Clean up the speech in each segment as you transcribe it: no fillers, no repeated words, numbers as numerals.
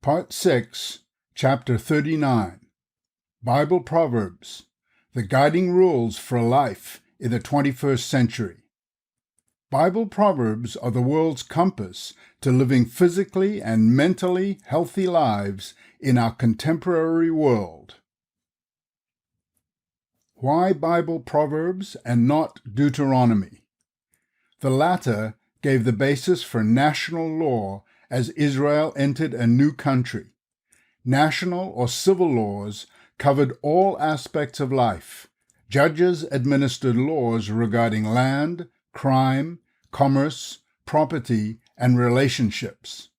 Part 6, Chapter 39, Bible Proverbs, the Guiding Rules for Life in the 21st Century. Bible Proverbs are the world's compass to living physically and mentally healthy lives in our contemporary world. Why Bible Proverbs and not Deuteronomy? The latter gave the basis for national law as Israel entered a new country. National or civil laws covered all aspects of life. Judges administered laws regarding land, crime, commerce, property, and relationships.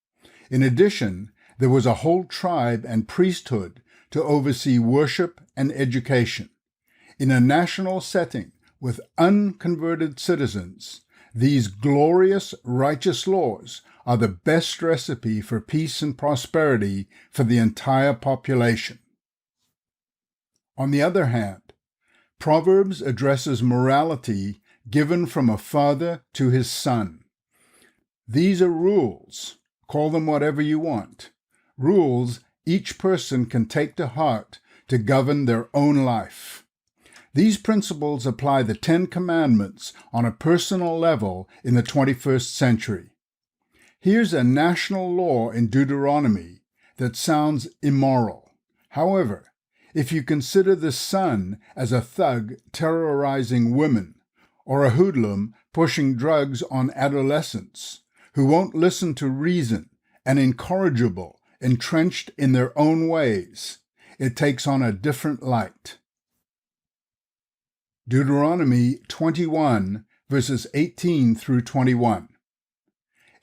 In addition, there was a whole tribe and priesthood to oversee worship and education. In a national setting with unconverted citizens, these glorious, righteous laws are the best recipe for peace and prosperity for the entire population. On the other hand, Proverbs addresses morality given from a father to his son. These are rules. Call them whatever you want. Rules each person can take to heart to govern their own life. These principles apply the 10 Commandments on a personal level in the 21st century. Here's a national law in Deuteronomy that sounds immoral. However, if you consider the son as a thug terrorizing women, or a hoodlum pushing drugs on adolescents, who won't listen to reason and incorrigible, entrenched in their own ways, it takes on a different light. Deuteronomy 21, verses 18 through 21.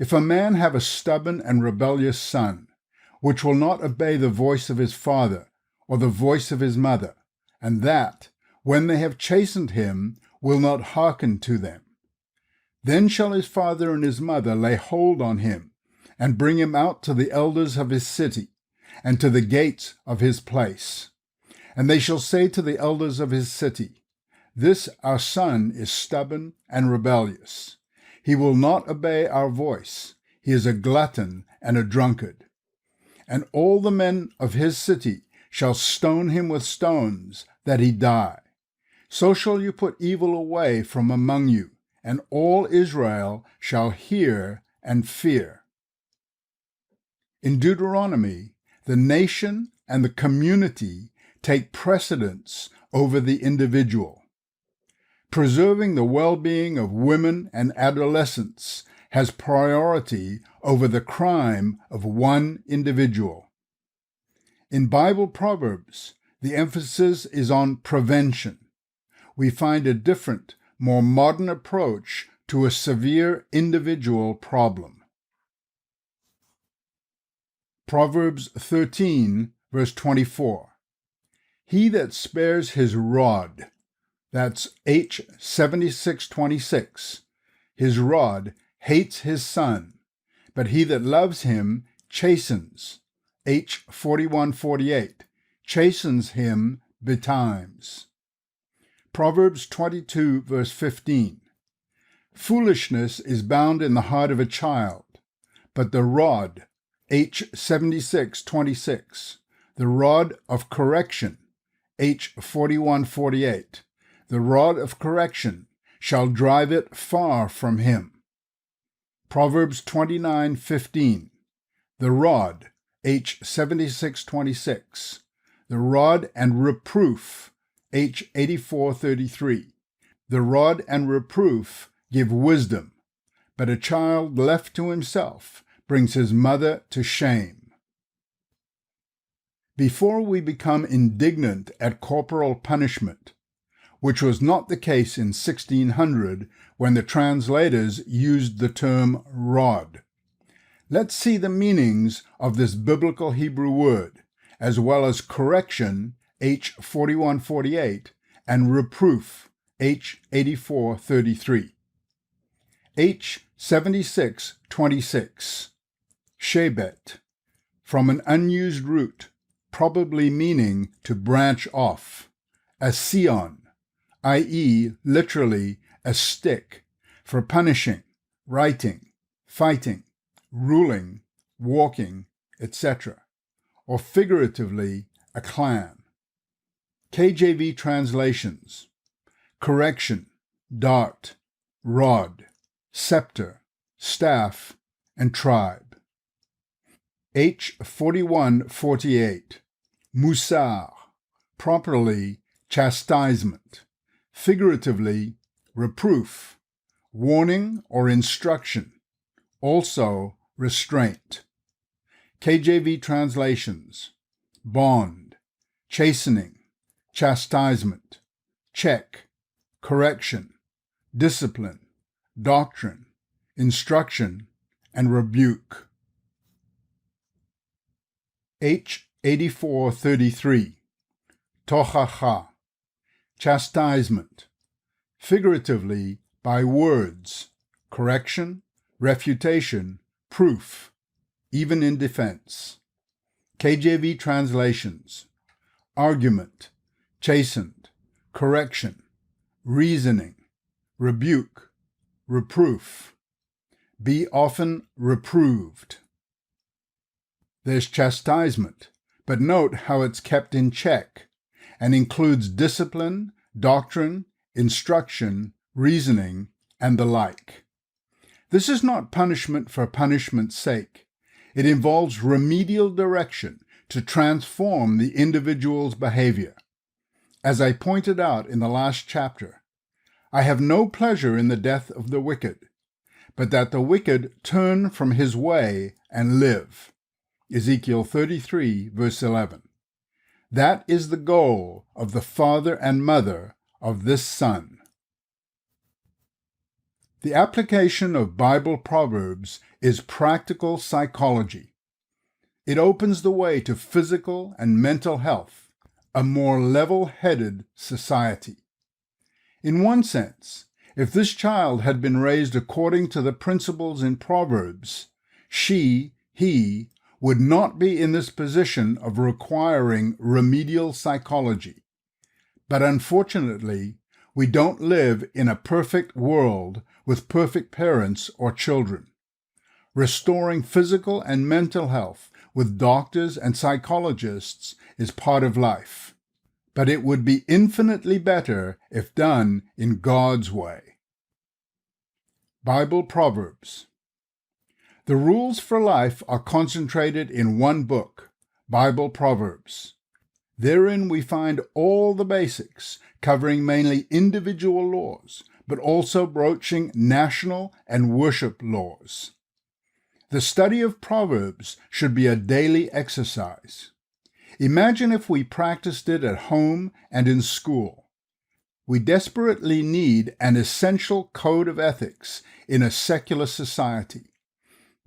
If a man have a stubborn and rebellious son, which will not obey the voice of his father or the voice of his mother, and that, when they have chastened him, will not hearken to them, then shall his father and his mother lay hold on him, and bring him out to the elders of his city, and to the gates of his place. And they shall say to the elders of his city, This our son is stubborn and rebellious. He will not obey our voice. He is a glutton and a drunkard. And all the men of his city shall stone him with stones, that he die. So shall you put evil away from among you, and all Israel shall hear and fear. In Deuteronomy, the nation and the community take precedence over the individual. Preserving the well-being of women and adolescents has priority over the crime of one individual. In Bible Proverbs, the emphasis is on prevention. We find a different, more modern approach to a severe individual problem. Proverbs 13, verse 24. He that spares his rod, that's H 7626. His rod hates his son, but he that loves him chastens. H 4148. Chastens him betimes. Proverbs 22, verse 15. Foolishness is bound in the heart of a child, but the rod, H 7626. The rod of correction, H 4148. The rod of correction shall drive it far from him. Proverbs 29:15. The rod, H 7626. The rod and reproof, H 84:33. The rod and reproof give wisdom, but a child left to himself brings his mother to shame. Before we become indignant at corporal punishment, which was not the case in 1600 when the translators used the term rod. Let's see the meanings of this biblical Hebrew word, as well as correction, H 4148, and reproof, H 84:33. H 76:26. Shebet, from an unused root, probably meaning to branch off. A scion, i.e., literally a stick, for punishing, writing, fighting, ruling, walking, etc. or figuratively, a clan. KJV translations: correction, dart, rod, scepter, staff, and tribe. H. 4148, musar, properly chastisement, figuratively reproof, warning or instruction, also restraint. KJV translations: bond, chastening, chastisement, check, correction, discipline, doctrine, instruction, and rebuke. H. 8433, tochacha, chastisement, figuratively by words, correction, refutation, proof, even in defense. KJV translations: argument, chastened, correction, reasoning, rebuke, reproof. Be often reproved. There's chastisement, but note how it's kept in check and includes discipline, doctrine, instruction, reasoning, and the like. This is not punishment for punishment's sake. It involves remedial direction to transform the individual's behavior. As I pointed out in the last chapter, I have no pleasure in the death of the wicked, but that the wicked turn from his way and live. Ezekiel 33, verse 11. That is the goal of the father and mother of this son. The application of Bible Proverbs is practical psychology. It opens the way to physical and mental health, a more level-headed society. In one sense, if this child had been raised according to the principles in Proverbs, he would not be in this position of requiring remedial psychology. But unfortunately, we don't live in a perfect world with perfect parents or children. Restoring physical and mental health with doctors and psychologists is part of life, but it would be infinitely better if done in God's way. Bible Proverbs. The rules for life are concentrated in one book, Bible Proverbs. Therein we find all the basics, covering mainly individual laws, but also broaching national and worship laws. The study of Proverbs should be a daily exercise. Imagine if we practiced it at home and in school. We desperately need an essential code of ethics in a secular society.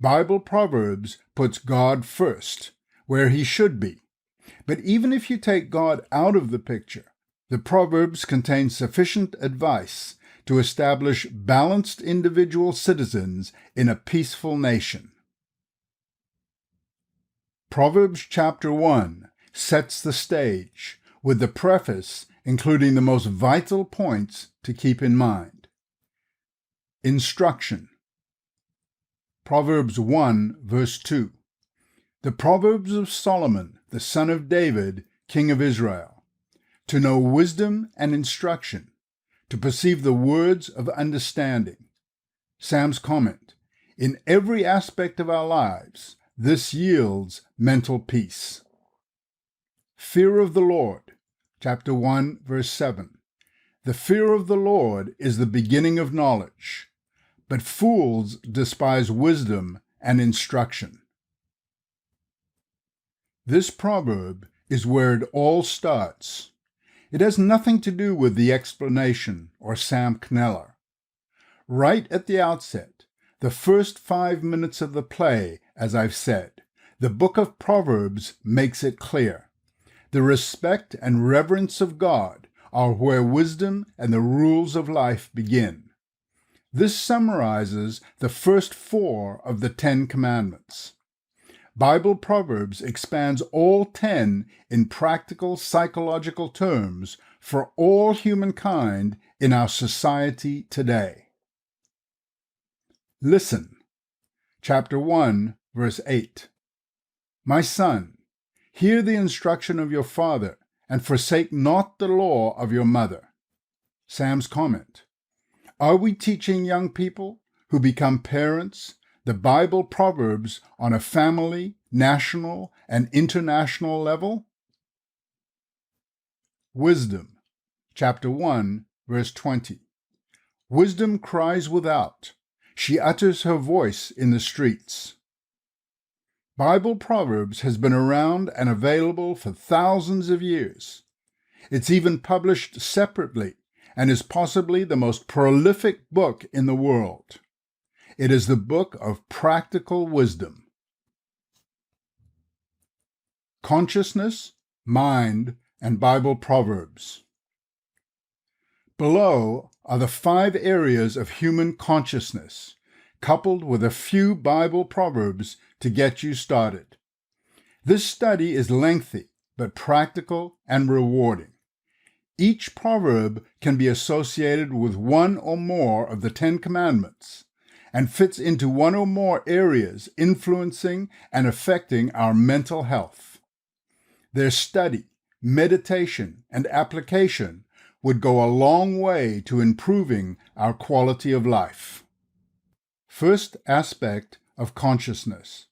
Bible Proverbs puts God first, where he should be. But even if you take God out of the picture, the Proverbs contain sufficient advice to establish balanced individual citizens in a peaceful nation. Proverbs chapter 1 sets the stage, with the preface including the most vital points to keep in mind. Instruction. Proverbs 1, verse 2. The Proverbs of Solomon, the son of David, king of Israel, to know wisdom and instruction, to perceive the words of understanding. Sam's comment, in every aspect of our lives, this yields mental peace. Fear of the Lord, chapter 1, verse 7. The fear of the Lord is the beginning of knowledge, but fools despise wisdom and instruction. This proverb is where it all starts. It has nothing to do with the explanation or Sam Kneller. Right at the outset, the first 5 minutes of the play, as I've said, the book of Proverbs makes it clear. The respect and reverence of God are where wisdom and the rules of life begin. This summarizes the first 4 of the 10 commandments. Bible Proverbs expands all 10 in practical psychological terms for all humankind in our society today. Listen. Chapter 1, verse 8. My son, Hear the instruction of your father, and forsake not the law of your mother. Sam's comment. Are we teaching young people who become parents the Bible Proverbs on a family, national, and international level? Wisdom, chapter 1, verse 20. Wisdom cries without. She utters her voice in the streets. Bible Proverbs has been around and available for thousands of years. It's even published separately and is possibly the most prolific book in the world. It is the book of practical wisdom. Consciousness, mind, and Bible Proverbs. Below are the 5 areas of human consciousness, coupled with a few Bible Proverbs to get you started. This study is lengthy, but practical and rewarding. Each proverb can be associated with one or more of the 10 Commandments and fits into one or more areas influencing and affecting our mental health. Their study, meditation, and application would go a long way to improving our quality of life. First aspect of consciousness: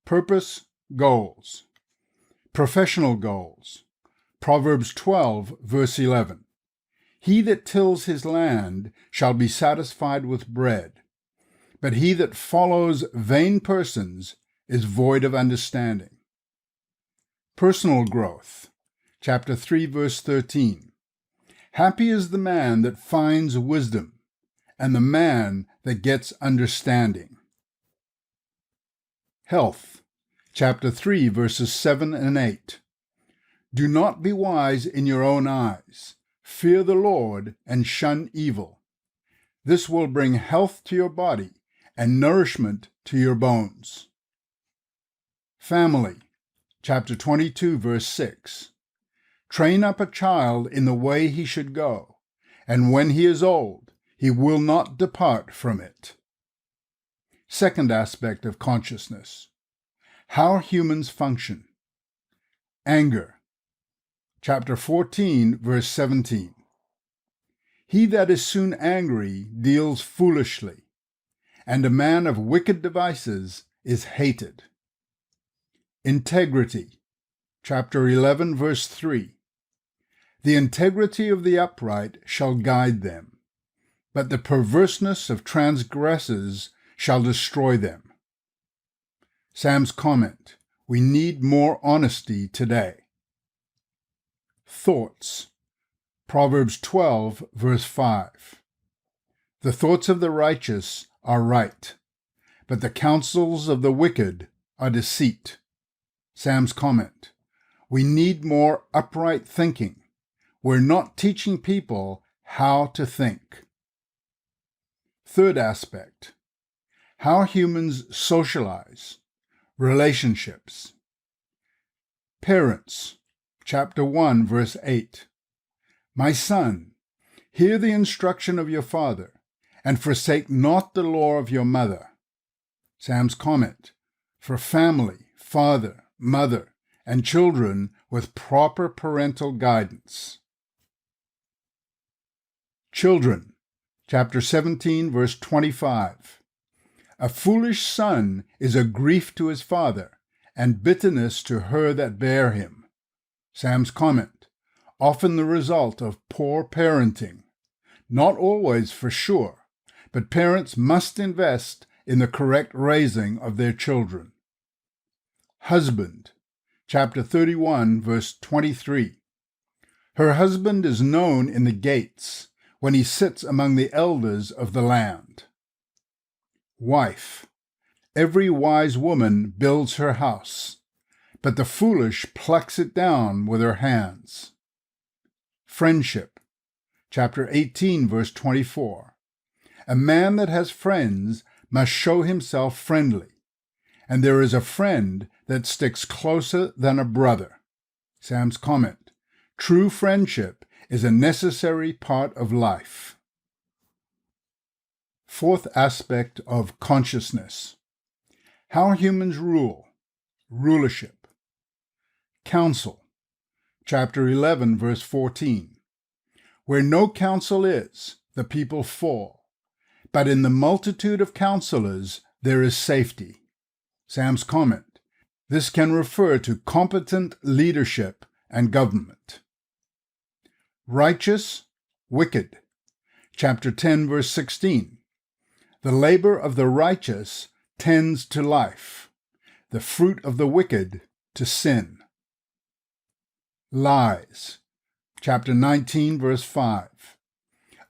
purpose, goals. Professional goals. Proverbs 12, verse 11. He that tills his land shall be satisfied with bread, but he that follows vain persons is void of understanding. Personal growth. Chapter 3, verse 13. Happy is the man that finds wisdom, and the man that gets understanding. Health. Chapter 3, verses 7 and 8. Do not be wise in your own eyes. Fear the Lord and shun evil. This will bring health to your body and nourishment to your bones. Family. Chapter 22, verse 6. Train up a child in the way he should go, and when he is old, he will not depart from it. Second aspect of consciousness: how humans function. Anger. Chapter 14, verse 17. He that is soon angry deals foolishly, and a man of wicked devices is hated. Integrity. Chapter 11, verse 3. The integrity of the upright shall guide them, but the perverseness of transgressors shall destroy them. Sam's comment: we need more honesty today. Thoughts. Proverbs 12, verse 5. The thoughts of the righteous are right, but the counsels of the wicked are deceit. Sam's comment: we need more upright thinking. We're not teaching people how to think. Third aspect: how humans socialize. Relationships. Parents. Chapter 1, verse 8. My son, hear the instruction of your father, and forsake not the law of your mother. Sam's comment: for family, father, mother, and children with proper parental guidance. Children. Chapter 17, verse 25. A foolish son is a grief to his father, and bitterness to her that bare him. Sam's comment: often the result of poor parenting. Not always for sure, but parents must invest in the correct raising of their children. Husband. Chapter 31, verse 23. Her husband is known in the gates, when he sits among the elders of the land. Wife. Every wise woman builds her house, but the foolish plucks it down with her hands. Friendship. Chapter 18, verse 24. A man that has friends must show himself friendly, and there is a friend that sticks closer than a brother. Sam's comment: true friendship is a necessary part of life. Fourth aspect of consciousness: how humans rule. Rulership. counsel. Chapter 11, verse 14. Where no counsel is, the people fall, but in the multitude of counselors there is safety. Sam's comment. This can refer to competent leadership and government. Righteous, wicked. Chapter 10, verse 16. The labor of the righteous tends to life, the fruit of the wicked to sin. Lies. Chapter 19, verse 5.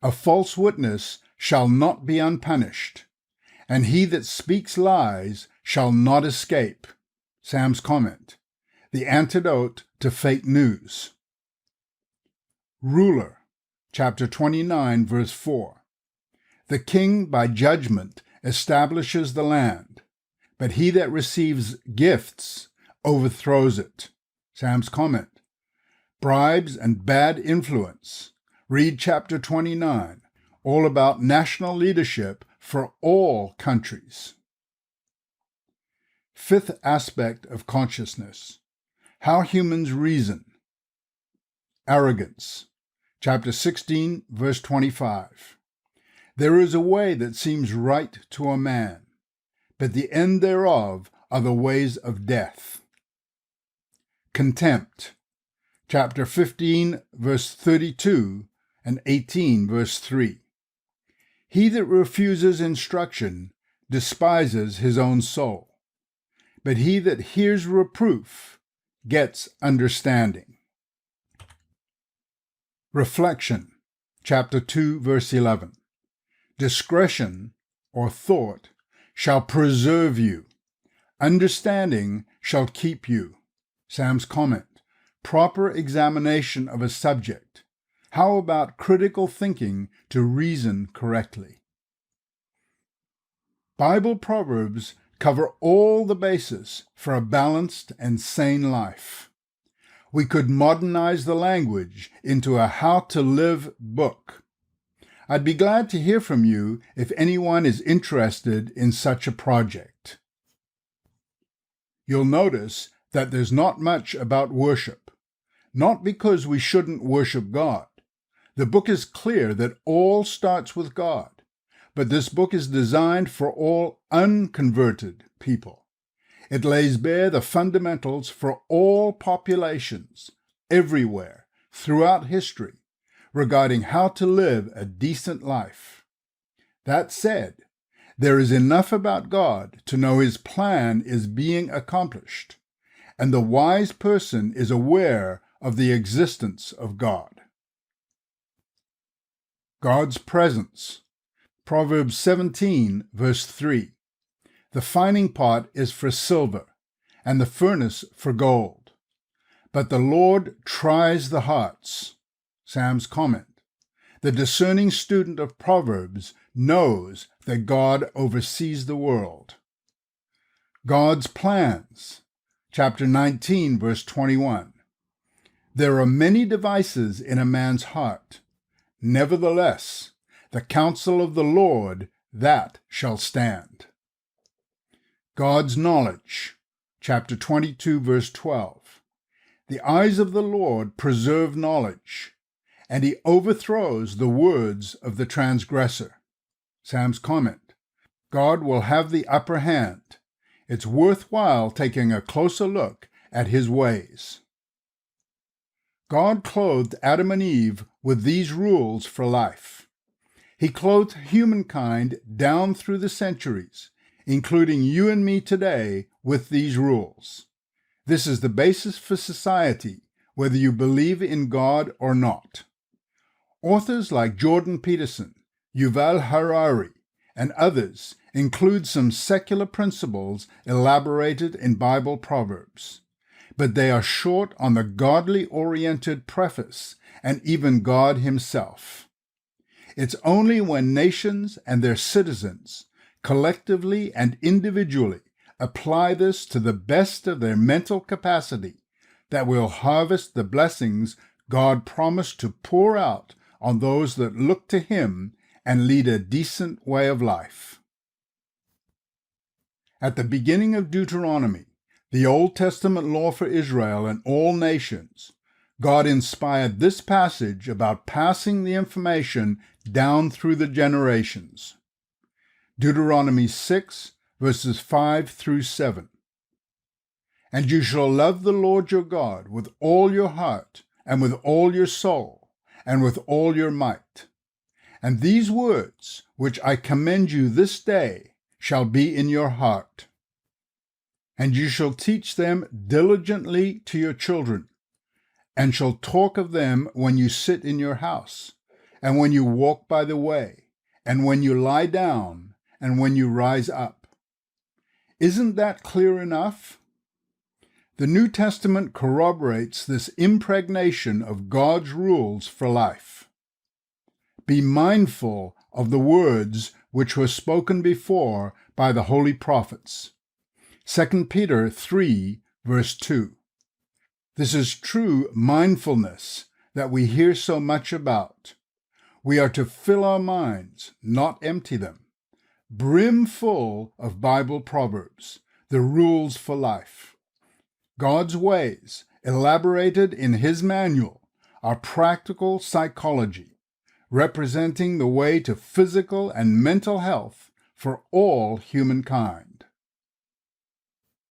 A false witness shall not be unpunished, and he that speaks lies shall not escape. Sam's comment. The antidote to fake news. Ruler. Chapter 29, verse 4. The king by judgment establishes the land, but he that receives gifts overthrows it. Sam's comment. Bribes and bad influence. Read chapter 29, all about national leadership for all countries. Fifth aspect of consciousness. How humans reason. Arrogance. Chapter 16, verse 25. There is a way that seems right to a man, but the end thereof are the ways of death. Contempt. Chapter 15, verse 32 and 18, verse 3. He that refuses instruction despises his own soul, but he that hears reproof gets understanding. Reflection. Chapter 2, verse 11. Discretion, or thought, shall preserve you. Understanding shall keep you. Sam's comment. Proper examination of a subject. How about critical thinking to reason correctly? Bible Proverbs cover all the bases for a balanced and sane life. We could modernize the language into a how-to-live book. I'd be glad to hear from you if anyone is interested in such a project. You'll notice that there's not much about worship, not because we shouldn't worship God. The book is clear that all starts with God, but this book is designed for all unconverted people. It lays bare the fundamentals for all populations, everywhere, throughout history, regarding how to live a decent life. That said, there is enough about God to know His plan is being accomplished, and the wise person is aware of the existence of God. God's presence. Proverbs 17, verse 3. The fining pot is for silver, and the furnace for gold. But the Lord tries the hearts. Sam's comment. The discerning student of Proverbs knows that God oversees the world. God's plans. Chapter 19, verse 21. There are many devices in a man's heart. Nevertheless, the counsel of the Lord, that shall stand. God's knowledge. Chapter 22, verse 12. The eyes of the Lord preserve knowledge, and He overthrows the words of the transgressor. Sam's comment. God will have the upper hand. It's worthwhile taking a closer look at His ways. God clothed Adam and Eve with these rules for life. He clothed humankind down through the centuries, including you and me today, with these rules. This is the basis for society, whether you believe in God or not. Authors like Jordan Peterson, Yuval Harari, and others include some secular principles elaborated in Bible Proverbs, but they are short on the godly-oriented preface and even God Himself. It's only when nations and their citizens, collectively and individually, apply this to the best of their mental capacity that we'll harvest the blessings God promised to pour out on those that look to Him and lead a decent way of life. At the beginning of Deuteronomy, the Old Testament law for Israel and all nations, God inspired this passage about passing the information down through the generations. Deuteronomy 6, verses 5 through 7. And you shall love the Lord your God with all your heart, and with all your soul, and with all your might. And these words, which I command you this day, shall be in your heart. And you shall teach them diligently to your children, and shall talk of them when you sit in your house, and when you walk by the way, and when you lie down, and when you rise up. Isn't that clear enough? The New Testament corroborates this impregnation of God's rules for life. Be mindful of the words which were spoken before by the holy prophets. 2 Peter 3, verse 2. This is true mindfulness that we hear so much about. We are to fill our minds, not empty them, brim full of Bible Proverbs, the rules for life. God's ways, elaborated in His manual, are practical psychology, representing the way to physical and mental health for all humankind.